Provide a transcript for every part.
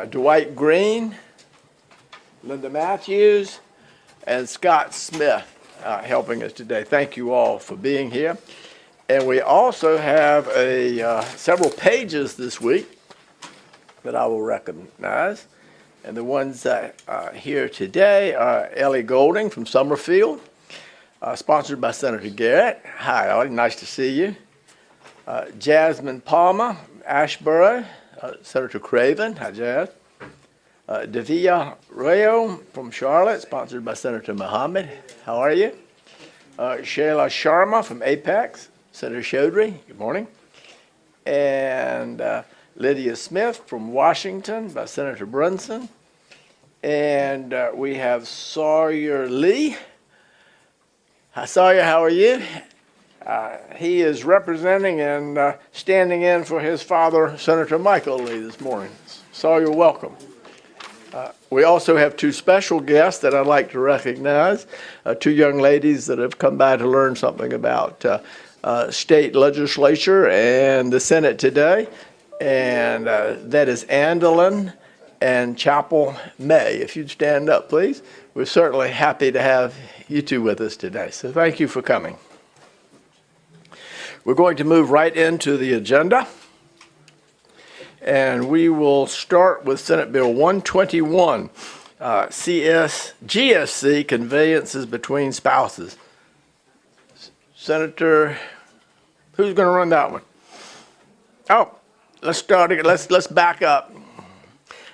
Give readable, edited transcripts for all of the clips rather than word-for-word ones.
Dwight Green, Linda Matthews, and Scott Smith helping us today. Thank you all for being here. And we also have several pages this week that I will recognize. And the ones that are here today are Ellie Golding from Summerfield, sponsored by Senator Garrett. Hi, Ellie, nice to see you. Jasmine Palmer, Ashboro, Senator Craven. Hi, Jazz. Davia Rayo from Charlotte, sponsored by Senator Muhammad. How are you? Shayla Sharma from Apex, Senator Chaudhry. Good morning. And Lydia Smith from Washington by Senator Brunson. And we have Sawyer Lee. Hi, Sawyer, how are you? He is representing and standing in for his father, Senator Michael Lee, this morning. Sawyer, welcome. We also have two special guests that I'd like to recognize, two young ladies that have come by to learn something about state legislature and the Senate today, and that is Andalyn and Chapel May. If you'd stand up, please. We're certainly happy to have you two with us today, so thank you for coming. We're going to move right into the agenda. And we will start with Senate Bill 121, GSC, conveyances between spouses. Senator, who's going to run that one? Oh, let's start again. Let's back up.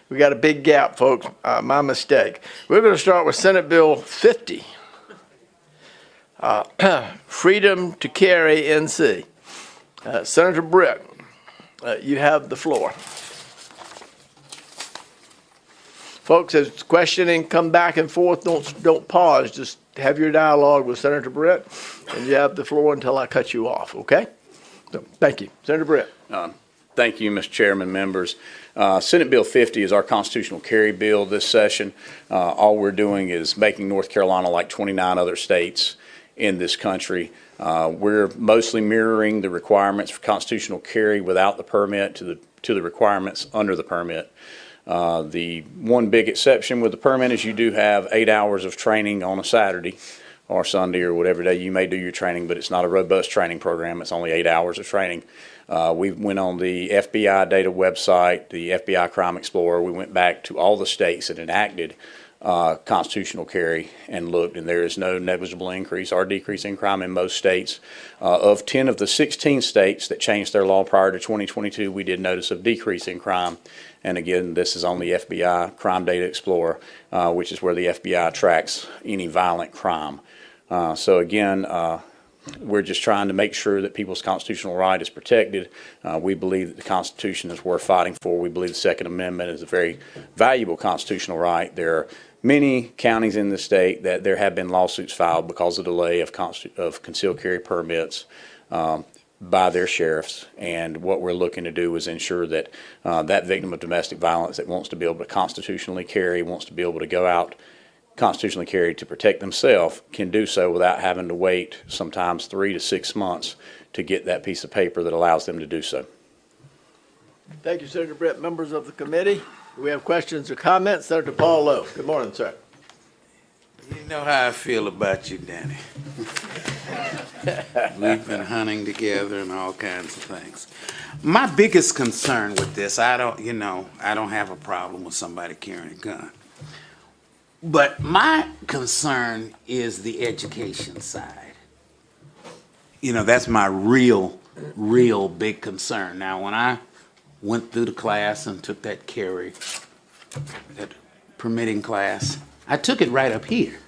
We got a big gap, folks. My mistake. We're going to start with Senate Bill 50, Freedom to Carry NC. Senator Britt. You have the floor. Folks, as questioning come back and forth, don't pause. Just have your dialogue with Senator Britt, and you have the floor until I cut you off, okay? So, thank you. Senator Britt. Thank you, Mr. Chairman, members. Senate Bill 50 is our constitutional carry bill this session. All we're doing is making North Carolina like 29 other states in this country. We're mostly mirroring the requirements for constitutional carry without the permit to the requirements under the permit. The one big exception with the permit is you do have 8 hours of training on a Saturday or Sunday or whatever day you may do your training, but it's not a robust training program. It's only 8 hours of training. We went on the FBI data website, the FBI Crime Explorer. We went back to all the states that enacted constitutional carry and looked, and there is no negligible increase or decrease in crime in most states. Of 10 of the 16 states that changed their law prior to 2022, we did notice a decrease in crime. And again, this is on the FBI Crime Data Explorer, which is where the FBI tracks any violent crime. So again, we're just trying to make sure that people's constitutional right is protected. We believe that the Constitution is worth fighting for. We believe the Second Amendment is a very valuable constitutional right. There are many counties in the state that there have been lawsuits filed because of delay of concealed carry permits by their sheriffs. And what we're looking to do is ensure that that victim of domestic violence that wants to be able to constitutionally carry, wants to be able to go out constitutionally carry to protect themselves, can do so without having to wait sometimes 3 to 6 months to get that piece of paper that allows them to do so. Thank you, Senator Britt. Members of the committee, do we have questions or comments? Senator Paul Lowe. Good morning, sir. You know how I feel about you, Danny. We've been hunting together and all kinds of things. My biggest concern with this, I don't have a problem with somebody carrying a gun. But my concern is the education side. You know, that's my real big concern. Now, when I went through the class and took that that permitting class, I took it right up here.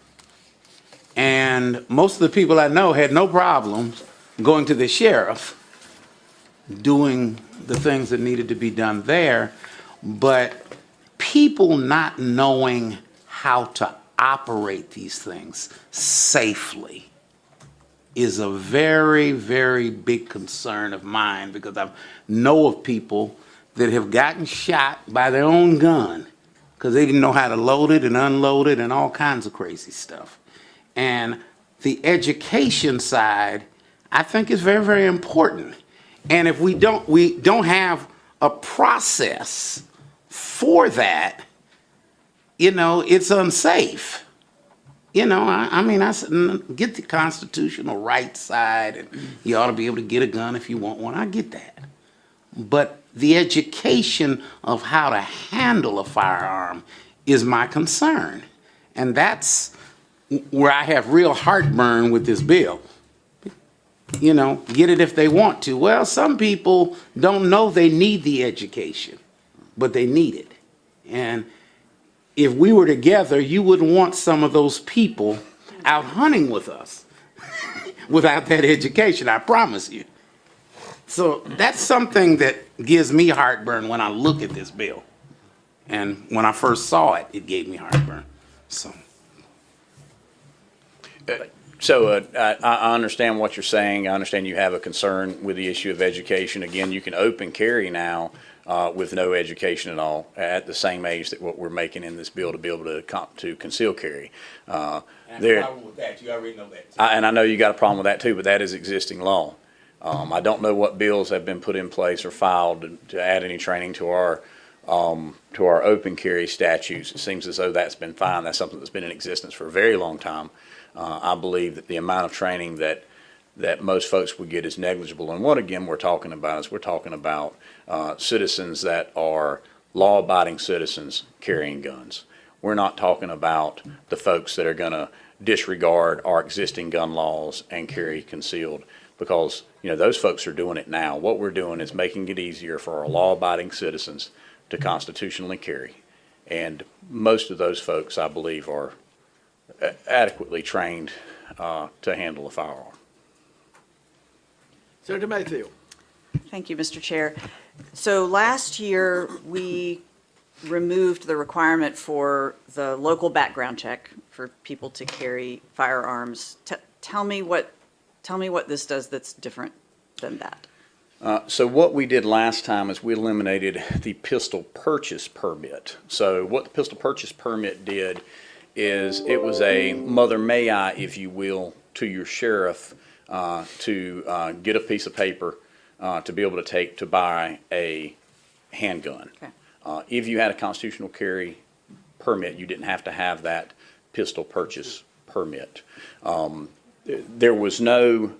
And most of the people I know had no problems going to the sheriff, doing the things that needed to be done there, but people not knowing how to operate these things safely is a very, very big concern of mine, because I know of people that have gotten shot by their own gun because they didn't know how to load it and unload it and all kinds of crazy stuff. And the education side, I think, is very, very important. And if we don't have a process for that, it's unsafe. I mean, get the constitutional right side, and you ought to be able to get a gun if you want one. I get that. But the education of how to handle a firearm is my concern. And that's where I have real heartburn with this bill. Get it if they want to. Well, some people don't know they need the education, but they need it. And if we were together, you wouldn't want some of those people out hunting with us without that education, I promise you. So that's something that gives me heartburn when I look at this bill. And when I first saw it, it gave me heartburn. So I understand what you're saying. I understand you have a concern with the issue of education. Again, you can open carry now with no education at all at the same age that what we're making in this bill to be able to conceal carry. I have a problem with that. You already know that. And I know you got a problem with that too, but that is existing law. I don't know what bills have been put in place or filed to add any training to our open carry statutes. It seems as though that's been fine. That's something that's been in existence for a very long time. I believe that the amount of training that most folks would get is negligible. And what, again, we're talking about citizens that are law-abiding citizens carrying guns. We're not talking about the folks that are going to disregard our existing gun laws and carry concealed, because those folks are doing it now. What we're doing is making it easier for our law-abiding citizens to constitutionally carry. And most of those folks, I believe, are adequately trained to handle a firearm. Senator Mayfield. Thank you, Mr. Chair. So last year, we removed the requirement for the local background check for people to carry firearms. Tell me what this does that's different than that. So what we did last time is we eliminated the pistol purchase permit. So what the pistol purchase permit did is it was a mother may I, if you will, to your sheriff to get a piece of paper to be able to take to buy a handgun. Okay. If you had a constitutional carry permit, you didn't have to have that pistol purchase permit. There was no,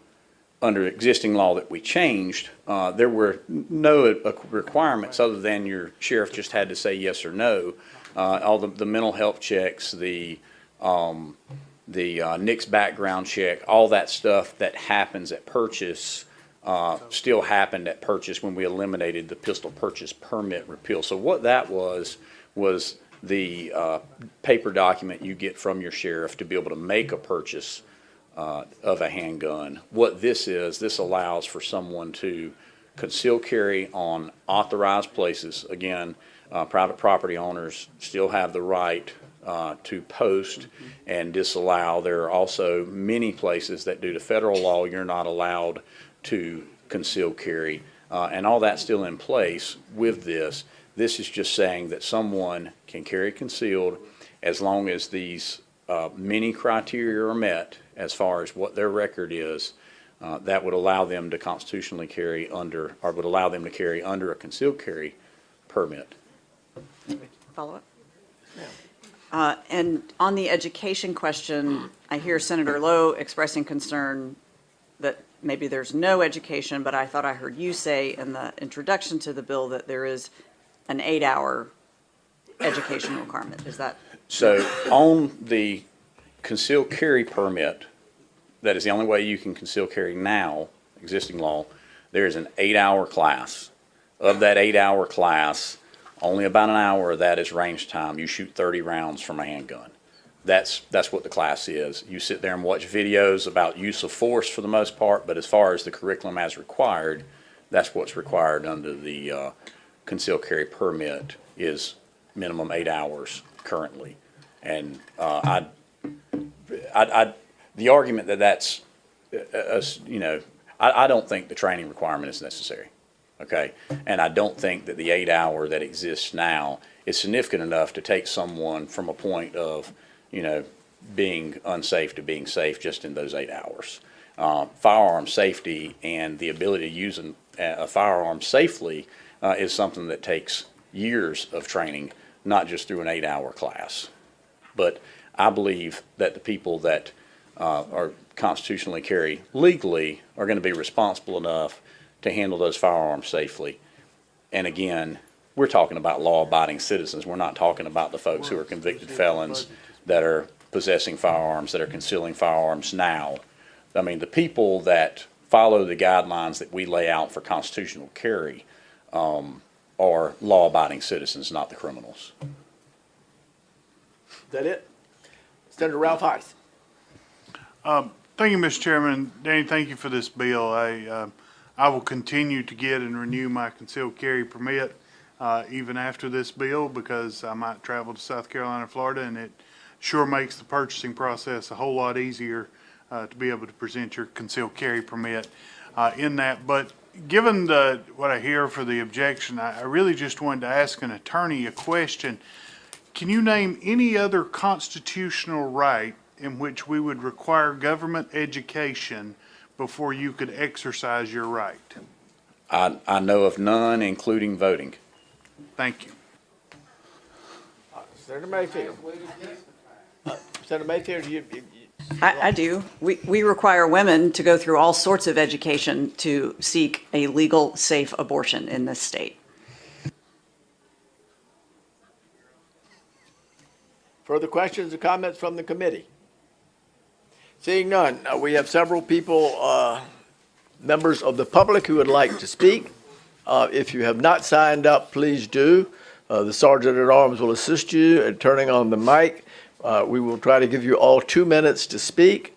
under existing law that we changed, there were no requirements other than your sheriff just had to say yes or no. All the mental health checks, the NICS background check, all that stuff that happens at purchase still happened at purchase when we eliminated the pistol purchase permit repeal. So what that was the paper document you get from your sheriff to be able to make a purchase of a handgun. What this allows for someone to conceal carry on authorized places. Again, private property owners still have the right to post and disallow. There are also many places that due to federal law you're not allowed to conceal carry, and all that's still in place with this. This is just saying that someone can carry concealed as long as these many criteria are met as far as what their record is. That would allow them to constitutionally carry under, or would allow them to carry under a concealed carry permit. Follow up? And on the education question, I hear Senator Lowe expressing concern that maybe there's no education, but I thought I heard you say in the introduction to the bill that there is an 8-hour education requirement. Is that? So on the concealed carry permit, that is the only way you can conceal carry now, existing law, there is an 8-hour class. Of that 8-hour class, only about an hour of that is range time. You shoot 30 rounds from a handgun. That's what the class is. You sit there and watch videos about use of force for the most part, but as far as the curriculum as required, that's what's required under the concealed carry permit is minimum 8 hours currently. And the argument that that's, I don't think the training requirement is necessary. Okay, and I don't think that the 8-hour that exists now is significant enough to take someone from a point of, being unsafe to being safe just in those 8 hours. Firearm safety and the ability to use a firearm safely is something that takes years of training, not just through an 8-hour class. But I believe that the people that are constitutionally carry legally are going to be responsible enough to handle those firearms safely. And again, we're talking about law-abiding citizens. We're not talking about the folks who are convicted felons that are possessing firearms, that are concealing firearms now. I mean, the people that follow the guidelines that we lay out for constitutional carry are law-abiding citizens, not the criminals. Is that it? Senator Ralph Heiss. Thank you, Mr. Chairman. Danny, thank you for this bill. I will continue to get and renew my concealed carry permit even after this bill, because I might travel to South Carolina, Florida, and it sure makes the purchasing process a whole lot easier to be able to present your concealed carry permit in that. But given what I hear for the objection, I really just wanted to ask an attorney a question. Can you name any other constitutional right in which we would require government education before you could exercise your right? I know of none, including voting. Thank you. Senator Mayfield. Senator Mayfield, I do. We require women to go through all sorts of education to seek a legal, safe abortion in this state. further questions or comments from the committee? Seeing none, we have several people, members of the public who would like to speak. If you have not signed up, please do. The Sergeant at Arms will assist you in turning on the mic. We will try to give you all 2 minutes to speak.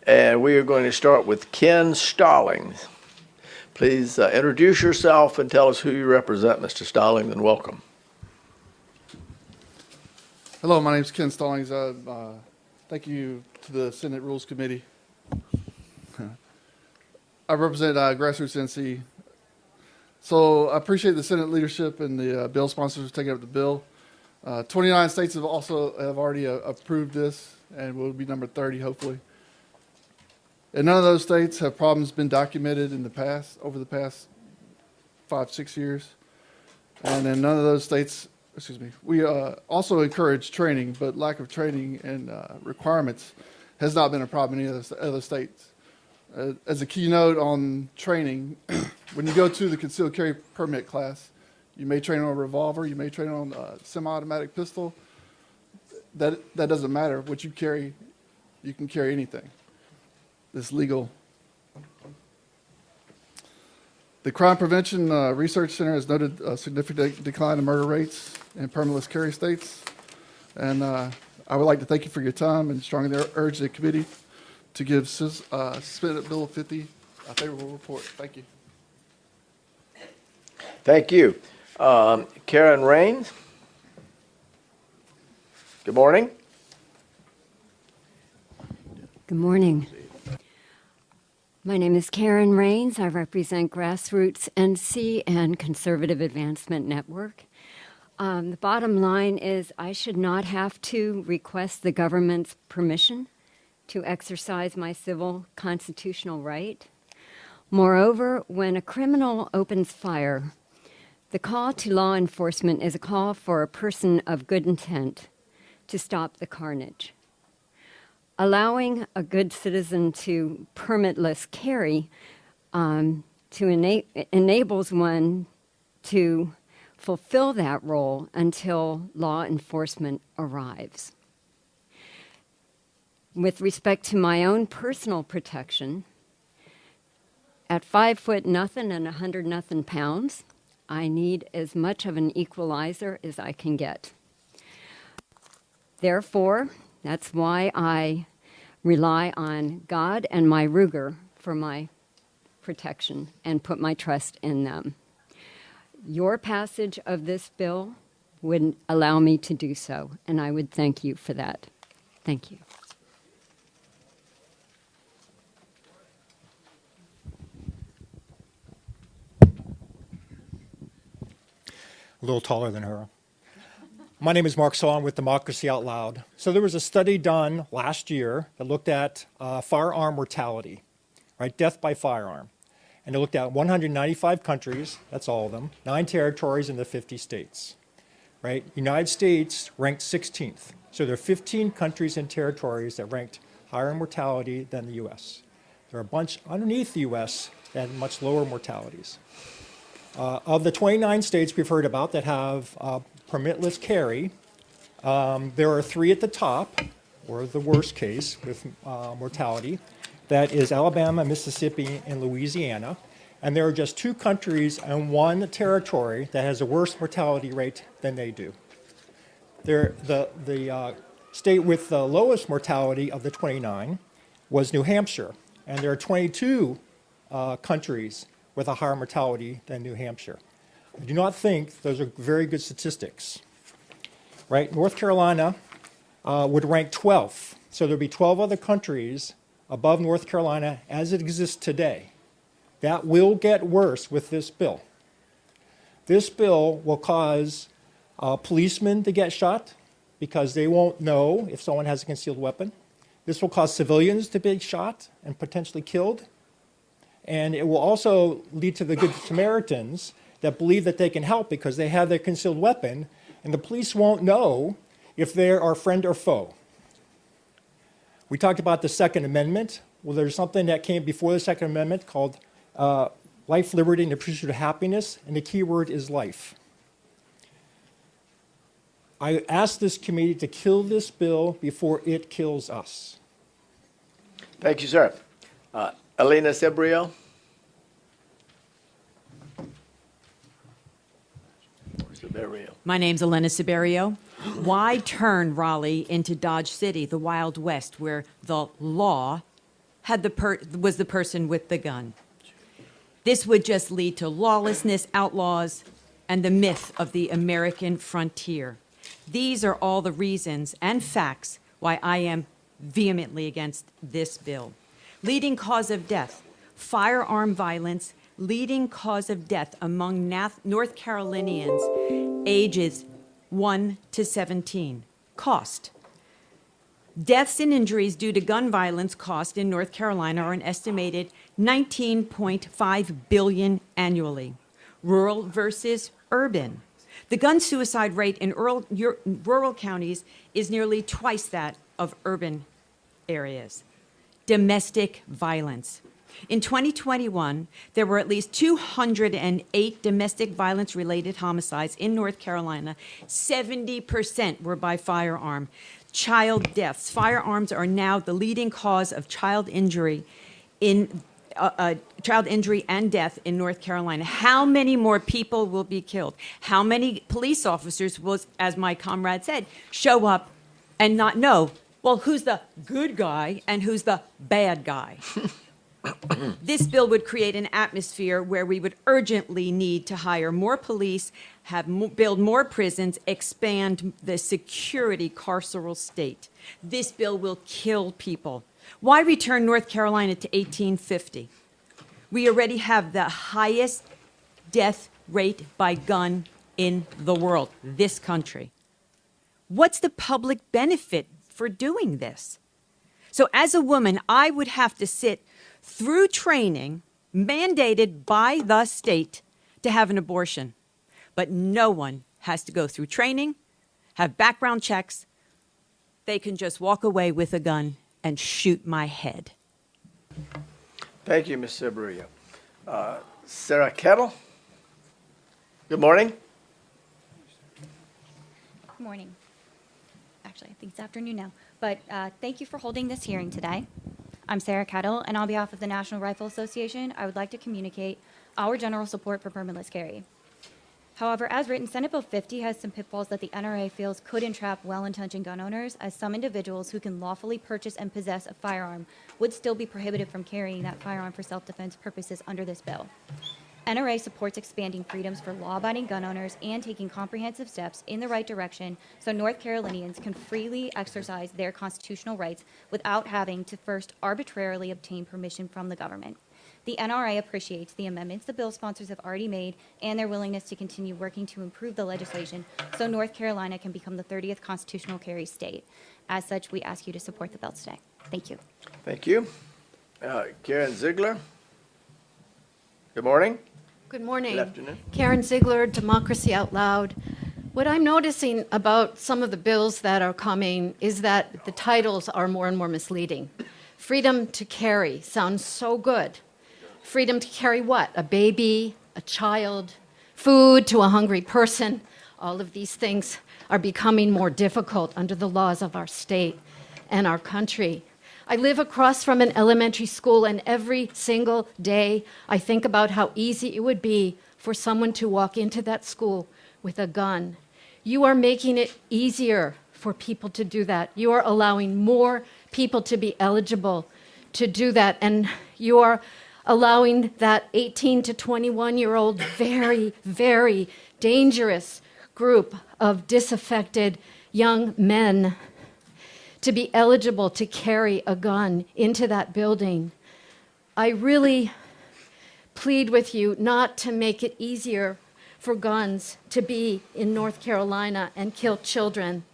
And we are going to start with Ken Stallings. Please introduce yourself and tell us who you represent, Mr. Stallings, and welcome. Hello, my name is Ken Stallings. Thank you to the Senate Rules Committee. I represent Grassroots NC. So I appreciate the Senate leadership and the bill sponsors taking up the bill. 29 states have already approved this, and will be number 30 hopefully. And none of those states have problems been documented in the past, over the past 5-6 years. And then none of those states, we also encourage training, but lack of training and requirements has not been a problem in any of the other states. As a keynote on training, when you go to the concealed carry permit class, you may train on a revolver, you may train on a semi-automatic pistol. That doesn't matter. What you carry, you can carry anything. It's legal. The Crime Prevention Research Center has noted a significant decline in murder rates in permitless carry states. And I would like to thank you for your time and strongly urge the committee to give Senate Bill 50 a favorable report. Thank you. Thank you. Karen Rains. Good morning. Good morning. My name is Karen Rains. I represent Grassroots NC and Conservative Advancement Network. The bottom line is I should not have to request the government's permission to exercise my civil constitutional right. Moreover, when a criminal opens fire, the call to law enforcement is a call for a person of good intent to stop the carnage. Allowing a good citizen to permitless carry enables one to fulfill that role until law enforcement arrives. With respect to my own personal protection, at 5'0" and 100 pounds, I need as much of an equalizer as I can get. Therefore, that's why I rely on God and my Ruger for my protection and put my trust in them. Your passage of this bill would allow me to do so, and I would thank you for that. Thank you. A little taller than her. My name is Mark Saw. I'm with Democracy Out Loud. So there was a study done last year that looked at firearm mortality, right? Death by firearm. and it looked at 195 countries, that's all of them, 9 territories in the 50 states, right? United States ranked 16th. So there are 15 countries and territories that ranked higher in mortality than the U.S. There are a bunch underneath the U.S. that have much lower mortalities. Of the 29 states we've heard about that have permitless carry, there are 3 at the top, or the worst case with mortality. That is Alabama, Mississippi, and Louisiana. And there are just 2 countries and 1 territory that has a worse mortality rate than they do. The state with the lowest mortality of the 29 was New Hampshire. And there are 22 countries with a higher mortality than New Hampshire. I do not think those are very good statistics. Right? North Carolina would rank 12th. So there'd be 12 other countries above North Carolina as it exists today. That will get worse with this bill. This bill will cause policemen to get shot because they won't know if someone has a concealed weapon. This will cause civilians to be shot and potentially killed. And it will also lead to the Good Samaritans that believe that they can help because they have their concealed weapon, and the police won't know if they're our friend or foe. We talked about the Second Amendment. Well, there's something that came before the Second Amendment called life, liberty, and the pursuit of happiness, and the key word is life. I asked this committee to kill this bill before it kills us. Thank you, sir. Elena Sebrio. Sebrio. My name's Elena Siberio. Why turn Raleigh into Dodge City, the Wild West, where the law was the person with the gun? This would just lead to lawlessness, outlaws, and the myth of the American frontier. These are all the reasons and facts why I am vehemently against this bill. Leading cause of death, firearm violence, leading cause of death among North Carolinians ages 1 to 17. Cost. Deaths and injuries due to gun violence cost in North Carolina are an estimated $19.5 billion annually. Rural versus urban. The gun suicide rate in rural counties is nearly twice that of urban areas. Domestic violence. In 2021, there were at least 208 domestic violence-related homicides in North Carolina. 70% were by firearm. Child deaths. Firearms are now the leading cause of child injury and death in North Carolina. How many more people will be killed? How many police officers will, as my comrade said, show up and not know, well, who's the good guy and who's the bad guy? This bill would create an atmosphere where we would urgently need to hire more police, build more prisons, expand the security carceral state. This bill will kill people. Why return North Carolina to 1850? We already have the highest death rate by gun in the world, this country. What's the public benefit for doing this? So as a woman, I would have to sit through training mandated by the state to have an abortion. But no one has to go through training, have background checks. They can just walk away with a gun and shoot my head. Thank you, Ms. Sebrio. Sarah Kettle. Good morning. Good morning. Actually, I think it's afternoon now. But thank you for holding this hearing today. I'm Sarah Kettle, and on behalf of the National Rifle Association, I would like to communicate our general support for permitless carry. However, as written, Senate Bill 50 has some pitfalls that the NRA feels could entrap well-intentioned gun owners, as some individuals who can lawfully purchase and possess a firearm would still be prohibited from carrying that firearm for self-defense purposes under this bill. NRA supports expanding freedoms for law-abiding gun owners and taking comprehensive steps in the right direction so North Carolinians can freely exercise their constitutional rights without having to first arbitrarily obtain permission from the government. The NRA appreciates the amendments the bill sponsors have already made and their willingness to continue working to improve the legislation so North Carolina can become the 30th constitutional carry state. As such, we ask you to support the bill today. Thank you. Thank you. Karen Ziegler. Good morning. Good morning. Good afternoon. Karen Ziegler, Democracy Out Loud. What I'm noticing about some of the bills that are coming is that the titles are more and more misleading. Freedom to carry sounds so good. Freedom to carry what? A baby, a child, food to a hungry person. All of these things are becoming more difficult under the laws of our state and our country. I live across from an elementary school, and every single day I think about how easy it would be for someone to walk into that school with a gun. You are making it easier for people to do that. You are allowing more people to be eligible to do that, and you are allowing that 18 to 21-year-old very, very dangerous group of disaffected young men to be eligible to carry a gun into that building. I really plead with you not to make it easier for guns to be in North Carolina and kill children.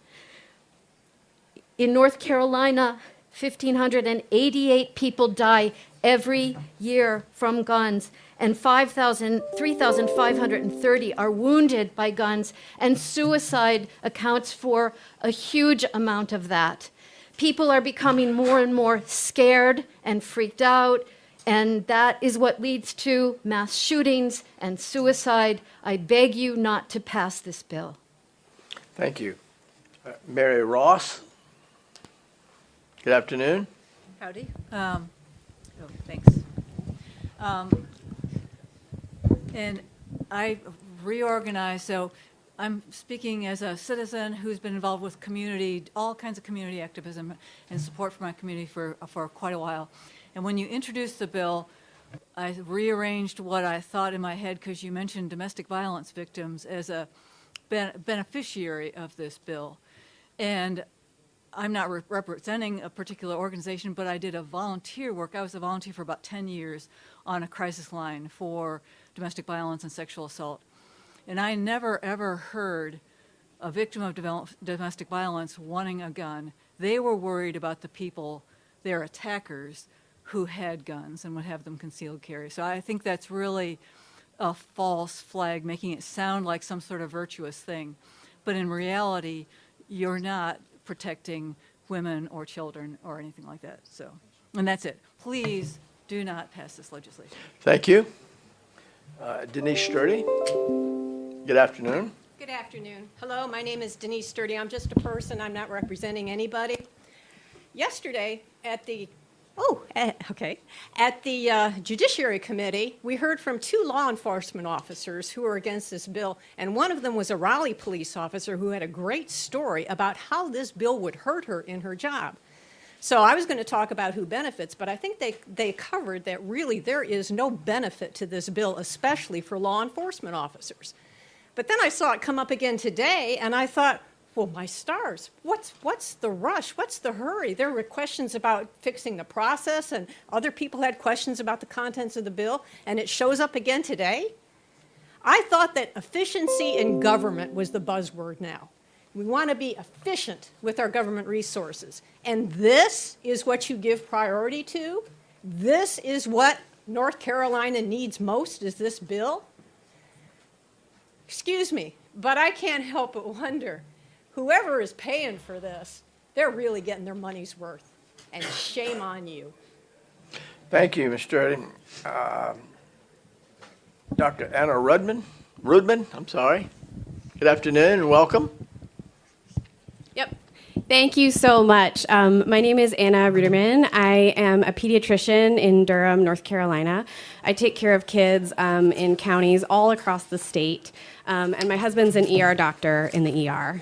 In North Carolina, 1,588 people die every year from guns, and 3,530 are wounded by guns, and suicide accounts for a huge amount of that. People are becoming more and more scared and freaked out, and that is what leads to mass shootings and suicide. I beg you not to pass this bill. Thank you. Mary Ross. Good afternoon. Howdy. Thanks. And I reorganized, so I'm speaking as a citizen who's been involved with community, all kinds of community activism and support for my community for quite a while. And when you introduced the bill, I rearranged what I thought in my head, because you mentioned domestic violence victims as a beneficiary of this bill. And I'm not representing a particular organization, but I did a volunteer work. I was a volunteer for about 10 years on a crisis line for domestic violence and sexual assault. And I never, ever heard a victim of domestic violence wanting a gun. They were worried about the people, their attackers, who had guns and would have them concealed carry. So I think that's really a false flag, making it sound like some sort of virtuous thing. But in reality, you're not protecting women or children or anything like that. So, and that's it. Please do not pass this legislation. Thank you. Denise Sturdy. Good afternoon. Good afternoon. Hello, my name is Denise Sturdy. I'm just a person. I'm not representing anybody. Yesterday at the Judiciary Committee, we heard from 2 law enforcement officers who are against this bill, and one of them was a Raleigh police officer who had a great story about how this bill would hurt her in her job. So I was going to talk about who benefits, but I think they covered that really there is no benefit to this bill, especially for law enforcement officers. But then I saw it come up again today, and I thought, well, my stars, what's the rush? What's the hurry? There were questions about fixing the process, and other people had questions about the contents of the bill, and it shows up again today. I thought that efficiency in government was the buzzword now. We want to be efficient with our government resources. And this is what you give priority to? This is what North Carolina needs most, is this bill? Excuse me, but I can't help but wonder, whoever is paying for this, they're really getting their money's worth. And shame on you. Thank you, Ms. Sturdy. Dr. Anna Rudman, I'm sorry. Good afternoon and welcome. Yep. Thank you so much. My name is Anna Ruderman. I am a pediatrician in Durham, North Carolina. I take care of kids in counties all across the state, and my husband's an ER doctor in the ER.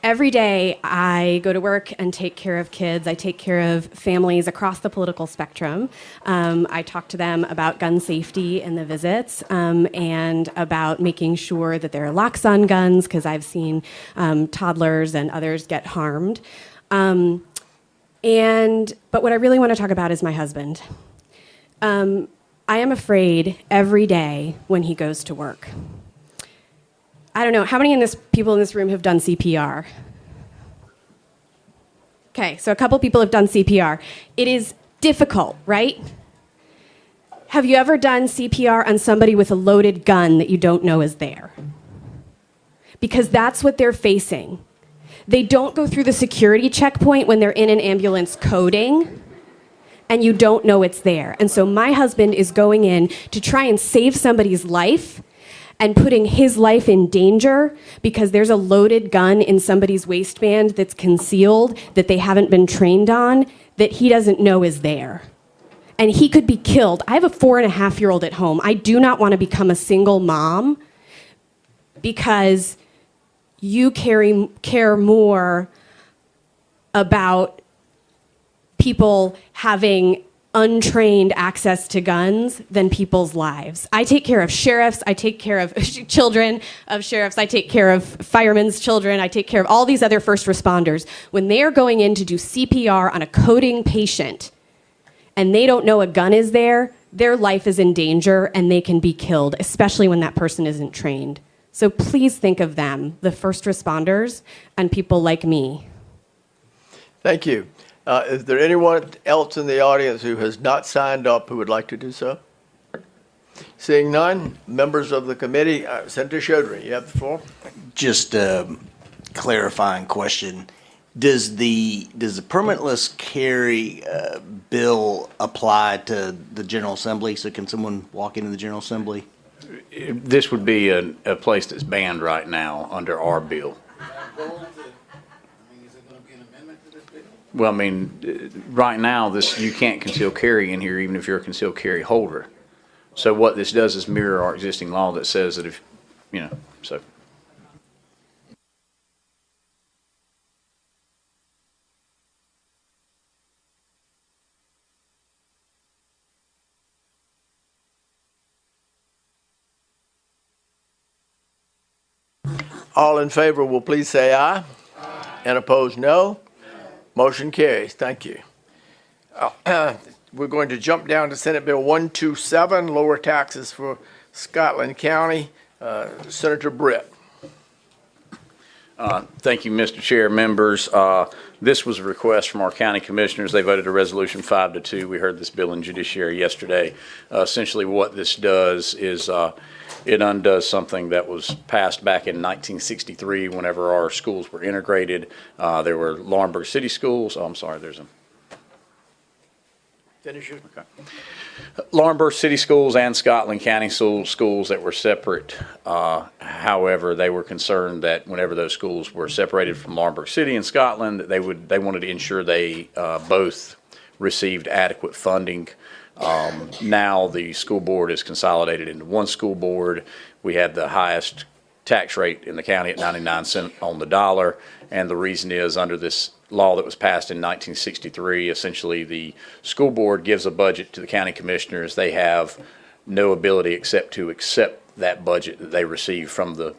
Every day I go to work and take care of kids. I take care of families across the political spectrum. I talk to them about gun safety in the visits and about making sure that there are locks on guns, because I've seen toddlers and others get harmed. But what I really want to talk about is my husband. I am afraid every day when he goes to work. I don't know, how many people in this room have done CPR? Okay, so a couple people have done CPR. It is difficult, right? Have you ever done CPR on somebody with a loaded gun that you don't know is there? Because that's what they're facing. They don't go through the security checkpoint when they're in an ambulance coding, and you don't know it's there. And so my husband is going in to try and save somebody's life and putting his life in danger because there's a loaded gun in somebody's waistband that's concealed, that they haven't been trained on, that he doesn't know is there. And he could be killed. I have a 4.5-year-old at home. I do not want to become a single mom because you care more about people having untrained access to guns than people's lives. I take care of sheriffs, I take care of children of sheriffs, I take care of firemen's children, I take care of all these other first responders. When they are going in to do CPR on a coding patient and they don't know a gun is there, their life is in danger and they can be killed, especially when that person isn't trained. So please think of them, the first responders, and people like me. Thank you. Is there anyone else in the audience who has not signed up who would like to do so? Seeing none, members of the committee, Senator Chaudhry, you have the floor. Just a clarifying question. Does the permitless carry bill apply to the General Assembly? So can someone walk into the General Assembly? This would be a place that's banned right now under our bill. Well, I mean, right now, you can't conceal carry in here even if you're a concealed carry holder. So what this does is mirror our existing law that says that if, so. All in favor will please say aye. And opposed, no. Motion carries. Thank you. We're going to jump down to Senate Bill 127, lower taxes for Scotland County. Senator Britt. Thank you, Mr. Chair, members. This was a request from our county commissioners. They voted a resolution 5-2. We heard this bill in judiciary yesterday. Essentially what this does is it undoes something that was passed back in 1963 whenever our schools were integrated. There were Laurinburg City Schools. Oh, I'm sorry, there's a... Finish it. Okay. Laurinburg City Schools and Scotland County schools that were separate. However, they were concerned that whenever those schools were separated from Laurinburg City and Scotland, they wanted to ensure they both received adequate funding. Now the school board is consolidated into one school board. We have the highest tax rate in the county at 99 cents on the dollar, and the reason is under this law that was passed in 1963, essentially the school board gives a budget to the county commissioners. They have no ability except to accept that budget that they receive from the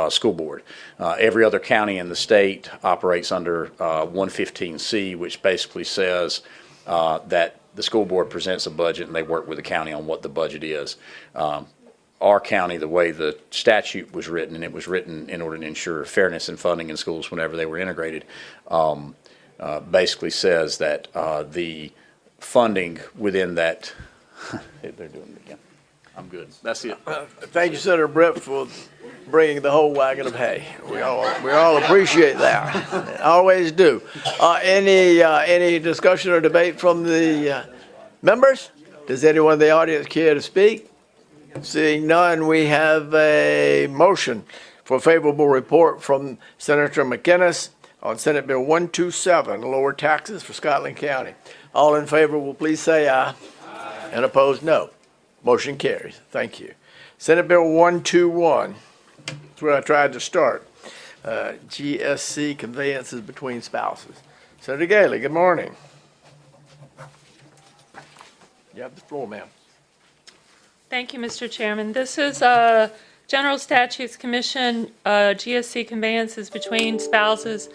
school board. Every other county in the state operates under 115C, which basically says that the school board presents a budget and they work with the county on what the budget is. Our county, the way the statute was written, and it was written in order to ensure fairness in funding in schools whenever they were integrated, basically says that the funding within that, they're doing it again. I'm good. That's it. Thank you, Senator Britt, for bringing the whole wagon of hay. We all appreciate that. Always do. Any discussion or debate from the members? Does anyone in the audience care to speak? Seeing none, we have a motion for favorable report from Senator McInnes on Senate Bill 127, lower taxes for Scotland County. All in favor will please say aye. Aye. And opposed, no. Motion carries. Thank you. Senate Bill 121, that's where I tried to start. GSC conveyances between spouses. Senator Gailey, good morning. You have the floor, ma'am. Thank you, Mr. Chairman. This is General Statutes Commission, GSC conveyances between spouses.